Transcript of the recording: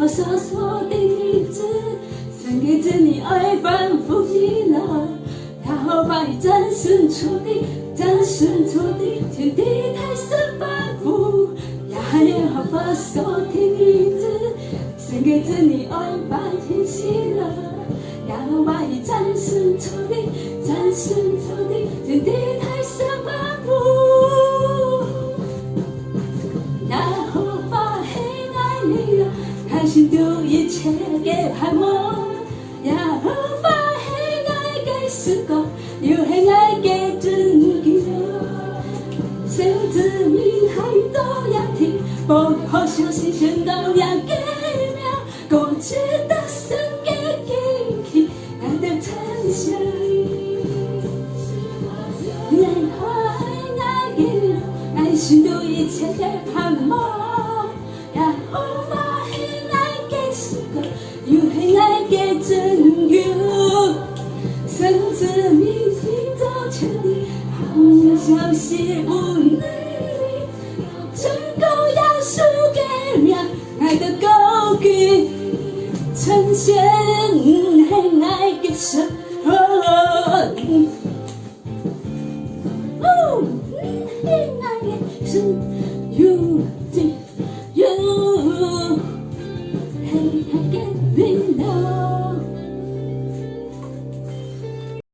把所说的日子献给着你爱反复依赖，然后把你战胜出的天地太深反复，然后把所的日子献给着你爱反复依赖，然后把你战胜出的天地太深反复，然后把黑暗力量开心丢一切给盼望，然后把黑暗给时光，又黑暗给真理，谁知命还多样听，不好小心宣告两个秒，过去的生给记忆，爱的真相，然后黑暗给力量，开心丢一切给盼望，然后把有黑暗给真有，甚至明星早晨的好消息不